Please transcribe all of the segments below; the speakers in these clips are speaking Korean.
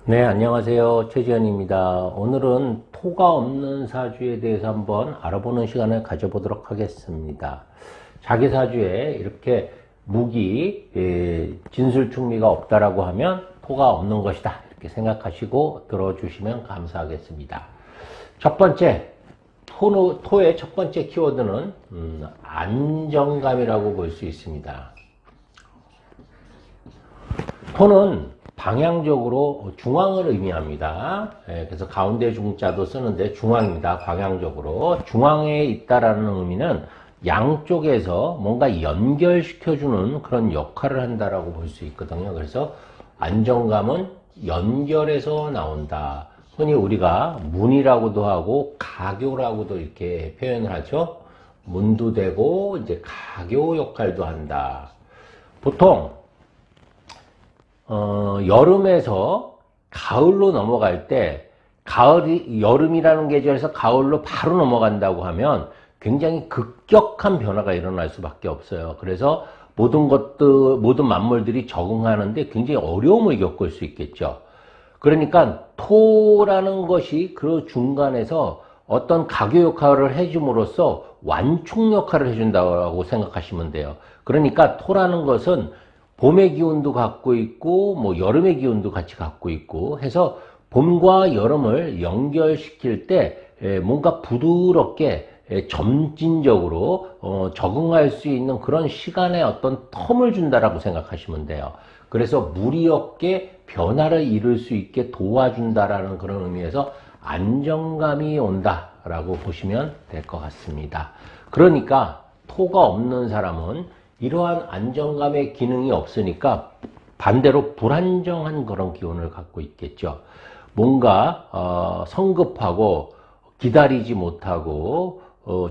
네, 안녕하세요. 최지현입니다. 오늘은 토가 없는 사주에 대해서 한번 알아보는 시간을 가져보도록 하겠습니다. 자기 사주에 이렇게 무기, 진술충미가 없다라고 하면 토가 없는 것이다. 이렇게 생각하시고 들어주시면 감사하겠습니다. 첫 번째, 토의 첫 번째 키워드는 안정감이라고 볼 수 있습니다. 토는 방향적으로 중앙을 의미합니다. 그래서 가운데 중자도 쓰는데 중앙입니다. 방향적으로. 중앙에 있다라는 의미는 양쪽에서 뭔가 연결시켜주는 그런 역할을 한다라고 볼 수 있거든요. 그래서 안정감은 연결에서 나온다. 흔히 우리가 문이라고도 하고 가교라고도 이렇게 표현을 하죠. 문도 되고 이제 가교 역할도 한다. 보통 여름에서 가을로 넘어갈 때, 여름이라는 계절에서 가을로 바로 넘어간다고 하면 굉장히 급격한 변화가 일어날 수밖에 없어요. 그래서 모든 만물들이 적응하는데 굉장히 어려움을 겪을 수 있겠죠. 그러니까 토라는 것이 그 중간에서 어떤 가교 역할을 해줌으로써 완충 역할을 해준다고 생각하시면 돼요. 그러니까 토라는 것은 봄의 기운도 갖고 있고 여름의 기운도 같이 갖고 있고 해서 봄과 여름을 연결시킬 때 뭔가 부드럽게 점진적으로 적응할 수 있는 그런 시간의 어떤 텀을 준다라고 생각하시면 돼요. 그래서 무리 없게 변화를 이룰 수 있게 도와준다라는 그런 의미에서 안정감이 온다라고 보시면 될 것 같습니다. 그러니까 토가 없는 사람은 이러한 안정감의 기능이 없으니까 반대로 불안정한 그런 기운을 갖고 있겠죠. 뭔가 성급하고 기다리지 못하고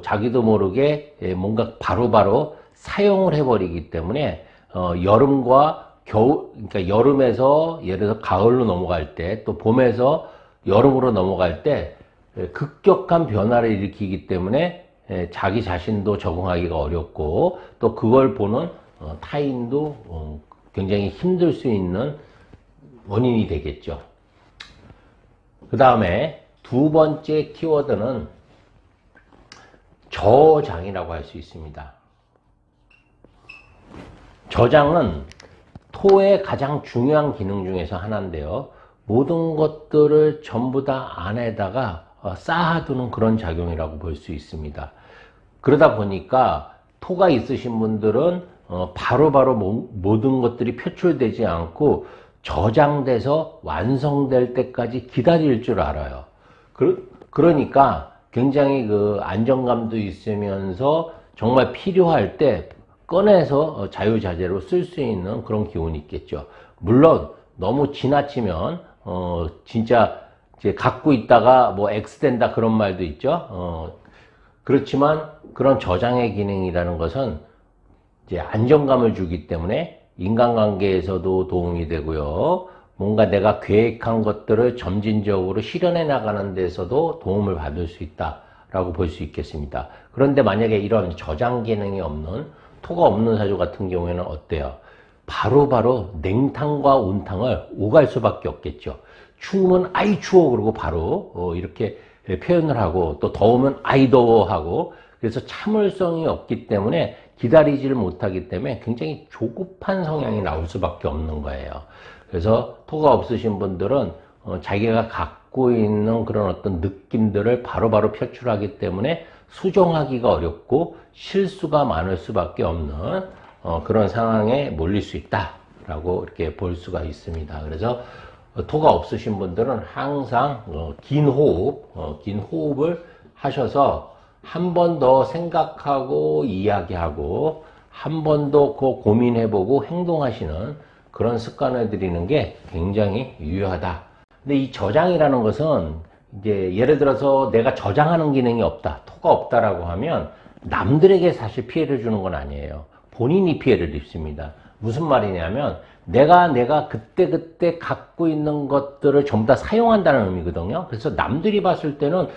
자기도 모르게 뭔가 바로바로 사용을 해버리기 때문에 여름과 겨울, 그러니까 여름에서 예를 들어서 가을로 넘어갈 때 또 봄에서 여름으로 넘어갈 때 급격한 변화를 일으키기 때문에 자기 자신도 적응하기가 어렵고 또 그걸 보는 타인도 굉장히 힘들 수 있는 원인이 되겠죠. 그 다음에 두 번째 키워드는 저장이라고 할 수 있습니다. 저장은 토의 가장 중요한 기능 중에서 하나인데요. 모든 것들을 전부 다 안에다가 쌓아두는 그런 작용이라고 볼 수 있습니다. 그러다 보니까 토가 있으신 분들은 바로바로 모든 것들이 표출되지 않고 저장돼서 완성될 때까지 기다릴 줄 알아요. 그러니까 굉장히 그 안정감도 있으면서 정말 필요할 때 꺼내서 자유자재로 쓸 수 있는 그런 기운이 있겠죠. 물론 너무 지나치면 진짜 이제 갖고 있다가 X된다 그런 말도 있죠. 그렇지만 그런 저장의 기능이라는 것은 이제 안정감을 주기 때문에 인간관계에서도 도움이 되고요. 뭔가 내가 계획한 것들을 점진적으로 실현해 나가는 데서도 도움을 받을 수 있다라고 볼 수 있겠습니다. 그런데 만약에 이런 저장 기능이 없는 토가 없는 사주 같은 경우에는 어때요? 바로바로 냉탕과 온탕을 오갈 수밖에 없겠죠. 추우면 아이 추워 그러고 바로 이렇게 표현을 하고 또 더우면 아이 더워 하고 그래서 참을성이 없기 때문에 기다리지를 못하기 때문에 굉장히 조급한 성향이 나올 수밖에 없는 거예요. 그래서 토가 없으신 분들은 자기가 갖고 있는 그런 어떤 느낌들을 바로바로 표출하기 때문에 수정하기가 어렵고 실수가 많을 수밖에 없는 그런 상황에 몰릴 수 있다라고 이렇게 볼 수가 있습니다. 그래서 토가 없으신 분들은 항상 긴 호흡을 하셔서 한 번 더 생각하고 이야기하고 한 번 더 고민해보고 행동하시는 그런 습관을 들이는 게 굉장히 유효하다. 근데 이 저장이라는 것은 이제 예를 들어서 내가 저장하는 기능이 없다, 토가 없다라고 하면 남들에게 사실 피해를 주는 건 아니에요. 본인이 피해를 입습니다. 무슨 말이냐면 내가 그때 갖고 있는 것들을 전부 다 사용한다는 의미거든요. 그래서 남들이 봤을 때는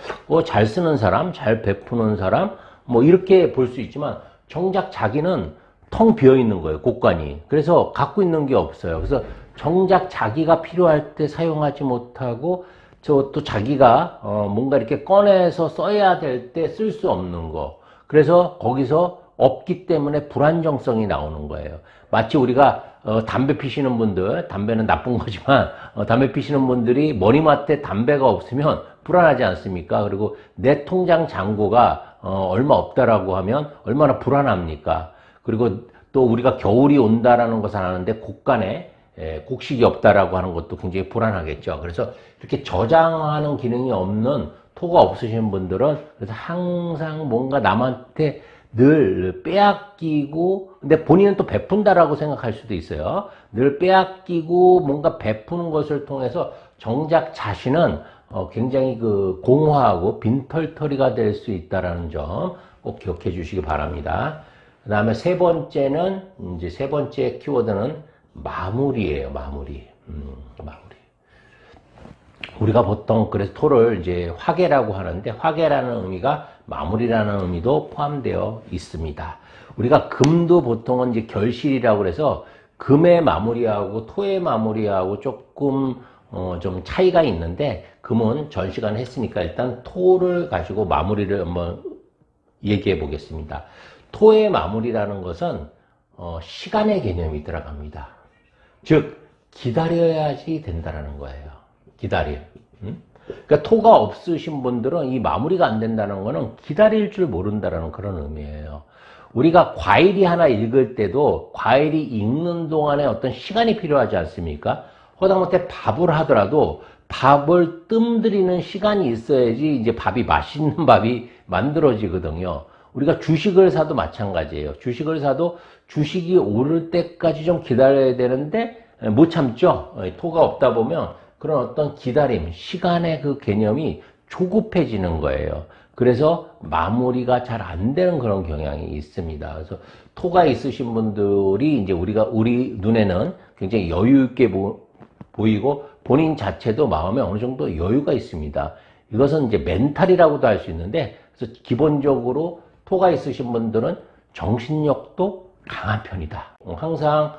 잘 쓰는 사람, 잘 베푸는 사람 이렇게 볼 수 있지만 정작 자기는 텅 비어 있는 거예요, 곳간이. 그래서 갖고 있는 게 없어요. 그래서 정작 자기가 필요할 때 사용하지 못하고 저 또 자기가 뭔가 이렇게 꺼내서 써야 될 때 쓸 수 없는 거. 그래서 거기서 없기 때문에 불안정성이 나오는 거예요. 마치 우리가 담배 피시는 분들, 담배는 나쁜 거지만 담배 피시는 분들이 머리맡에 담배가 없으면 불안하지 않습니까? 그리고 내 통장 잔고가 얼마 없다라고 하면 얼마나 불안합니까? 그리고 또 우리가 겨울이 온다라는 것을 아는데 곡간에 곡식이 없다라고 하는 것도 굉장히 불안하겠죠. 그래서 이렇게 저장하는 기능이 없는 토가 없으신 분들은 그래서 항상 뭔가 남한테 늘 빼앗기고, 근데 본인은 또 베푼다라고 생각할 수도 있어요. 늘 빼앗기고 뭔가 베푸는 것을 통해서 정작 자신은 굉장히 그 공허하고 빈털터리가 될 수 있다라는 점 꼭 기억해 주시기 바랍니다. 그 다음에 세 번째는, 이제 세 번째 키워드는 마무리예요, 마무리. 마무리. 우리가 보통 그래서 토를 이제 화계라고 하는데, 화계라는 의미가 마무리라는 의미도 포함되어 있습니다. 우리가 금도 보통은 이제 결실이라고 그래서 금의 마무리하고 토의 마무리하고 조금 좀 차이가 있는데, 금은 전 시간 했으니까 일단 토를 가지고 마무리를 한번 얘기해 보겠습니다. 토의 마무리라는 것은 시간의 개념이 들어갑니다. 즉 기다려야지 된다는 거예요. 기다려. 그러니까 토가 없으신 분들은 이 마무리가 안 된다는 거는 기다릴 줄 모른다는 그런 의미예요. 우리가 과일이 하나 익을 때도 과일이 익는 동안에 어떤 시간이 필요하지 않습니까? 하다못해 밥을 하더라도 밥을 뜸들이는 시간이 있어야지 이제 밥이 맛있는 밥이 만들어지거든요. 우리가 주식을 사도 마찬가지예요. 주식을 사도 주식이 오를 때까지 좀 기다려야 되는데 못 참죠. 토가 없다 보면 그런 어떤 기다림, 시간의 그 개념이 조급해지는 거예요. 그래서 마무리가 잘 안 되는 그런 경향이 있습니다. 그래서 토가 있으신 분들이 이제 우리 눈에는 굉장히 여유 있게 보이고 본인 자체도 마음에 어느 정도 여유가 있습니다. 이것은 이제 멘탈이라고도 할 수 있는데, 그래서 기본적으로 토가 있으신 분들은 정신력도 강한 편이다. 항상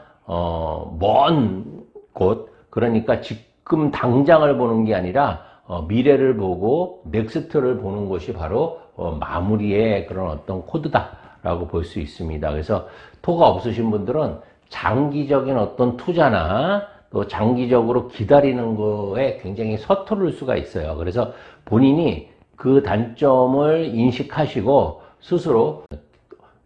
먼 곳, 그러니까 지금 당장을 보는 게 아니라 미래를 보고 넥스트를 보는 것이 바로 마무리의 그런 어떤 코드다라고 볼 수 있습니다. 그래서 토가 없으신 분들은 장기적인 어떤 투자나 또 장기적으로 기다리는 거에 굉장히 서투를 수가 있어요. 그래서 본인이 그 단점을 인식하시고 스스로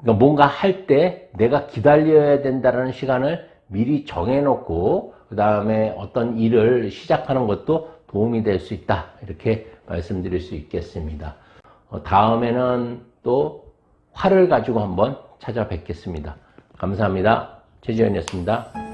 뭔가 할 때 내가 기다려야 된다는 시간을 미리 정해놓고 그 다음에 어떤 일을 시작하는 것도 도움이 될 수 있다. 이렇게 말씀드릴 수 있겠습니다. 다음에는 또 화를 가지고 한번 찾아뵙겠습니다. 감사합니다. 최지현이었습니다.